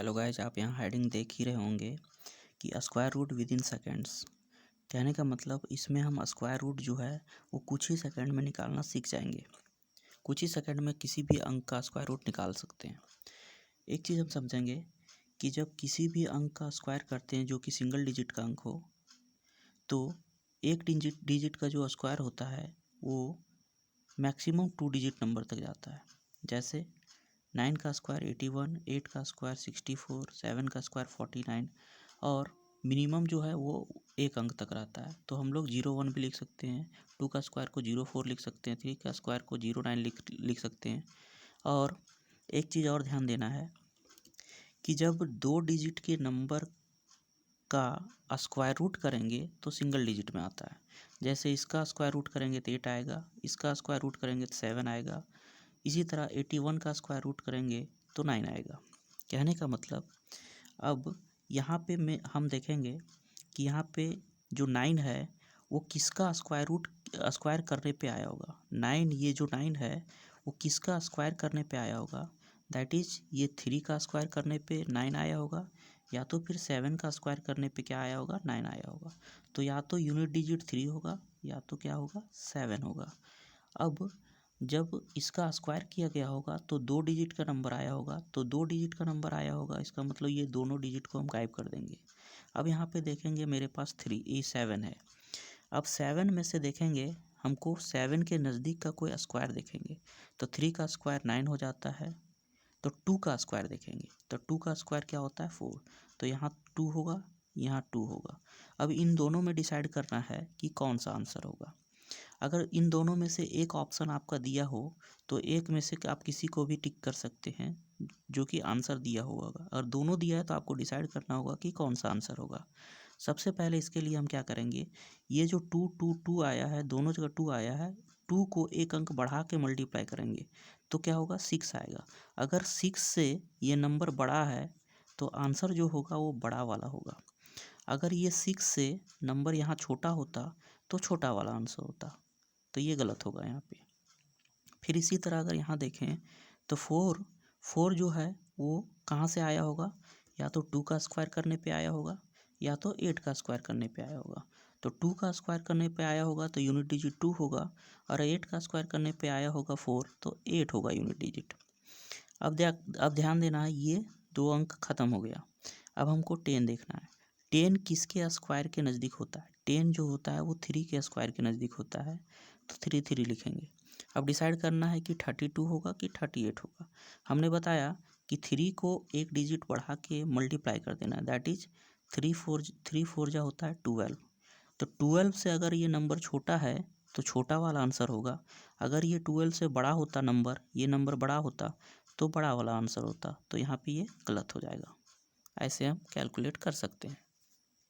Hello guys, आप यहाँ heading देख ही रहे होंगे कि square root within seconds. कहने का मतलब इसमें हम स्क्वायर रूट जो है वो कुछ ही सेकंड में निकालना सीख जाएंगे। कुछ ही सेकंड में किसी भी अंक का स्क्वायर रूट निकाल सकते हैं। एक चीज़ हम समझेंगे कि जब किसी भी अंक का स्क्वायर करते हैं जो कि सिंगल डिजिट का अंक हो, तो एक डिजिट का जो स्क्वायर होता है वो मैक्सिमम 2 डिजिट नंबर तक जाता है। जैसे 9 का स्क्वायर 81, 8 का स्क्वायर 64, 7 का स्क्वायर 49 और मिनिमम जो है वो एक अंक तक रहता है। तो हम लोग 01 भी लिख सकते हैं, 2 का स्क्वायर को 04 लिख सकते हैं, 3 का स्क्वायर को 09 लिख सकते हैं। और एक चीज़ और ध्यान देना है कि जब 2 डिजिट के नंबर का स्क्वायर रूट करेंगे तो सिंगल डिजिट में आता है। जैसे इसका स्क्वायर रूट करेंगे तो 8 आएगा, इसका स्क्वायर रूट करेंगे तो 7 आएगा, इसी तरह 81 का स्क्वायर रूट करेंगे तो 9 आएगा। कहने का मतलब अब यहाँ पे हम देखेंगे कि यहाँ पे जो 9 है वो किसका स्क्वायर करने पे आया होगा। 9 ये जो 9 है वो किसका स्क्वायर करने पे आया होगा, दैट इज़ ये 3 का स्क्वायर करने पे 9 आया होगा, या तो फिर 7 का स्क्वायर करने पे क्या आया होगा, 9 आया होगा। तो या तो यूनिट डिजिट 3 होगा या तो क्या होगा, 7 होगा। अब जब इसका स्क्वायर किया गया होगा तो 2 डिजिट का नंबर आया होगा, तो 2 डिजिट का नंबर आया होगा, इसका मतलब ये दोनों डिजिट को हम गायब कर देंगे। अब यहाँ पे देखेंगे मेरे पास 7 है। अब 7 में से देखेंगे हमको 7 के नज़दीक का कोई स्क्वायर देखेंगे तो 3 का स्क्वायर 9 हो जाता है। तो 2 का स्क्वायर देखेंगे तो 2 का स्क्वायर क्या होता है, 4। तो यहाँ 2 होगा, यहाँ 2 होगा। अब इन दोनों में डिसाइड करना है कि कौन सा आंसर होगा। अगर इन दोनों में से एक ऑप्शन आपका दिया हो तो एक में से आप किसी को भी टिक कर सकते हैं जो कि आंसर दिया हुआ होगा। और दोनों दिया है तो आपको डिसाइड करना होगा कि कौन सा आंसर होगा। सबसे पहले इसके लिए हम क्या करेंगे, ये जो 2 2 2 आया है, दोनों जगह 2 आया है, 2 को एक अंक बढ़ा के मल्टीप्लाई करेंगे तो क्या होगा, 6 आएगा। अगर 6 से ये नंबर बड़ा है तो आंसर जो होगा वो बड़ा वाला होगा। अगर ये 6 से नंबर यहाँ छोटा होता तो छोटा वाला आंसर होता, तो ये गलत होगा यहाँ पे। फिर इसी तरह अगर यहाँ देखें तो 4 जो है वो कहाँ से आया होगा, या तो 2 का स्क्वायर करने पे आया होगा या तो 8 का स्क्वायर करने पे आया होगा। तो 2 का स्क्वायर करने पे आया होगा तो यूनिट डिजिट 2 होगा, और 8 का स्क्वायर करने पे आया होगा 4 तो 8 होगा यूनिट डिजिट। अब ध्यान देना है, ये 2 अंक खत्म हो गया। अब हमको 10 देखना है। 10 किसके स्क्वायर के नज़दीक होता है, 10 जो होता है वो 3 के स्क्वायर के नज़दीक होता है, तो 3 लिखेंगे। अब डिसाइड करना है कि 32 होगा कि 38 होगा। हमने बताया कि 3 को एक डिजिट बढ़ा के मल्टीप्लाई कर देना है, दैट इज 3 4 जा होता है 12। तो 12 से अगर ये नंबर छोटा है तो छोटा वाला आंसर होगा। अगर ये 12 से बड़ा होता नंबर, ये नंबर बड़ा होता तो बड़ा वाला आंसर होता। तो यहाँ पे ये गलत हो जाएगा। ऐसे हम कैलकुलेट कर सकते हैं।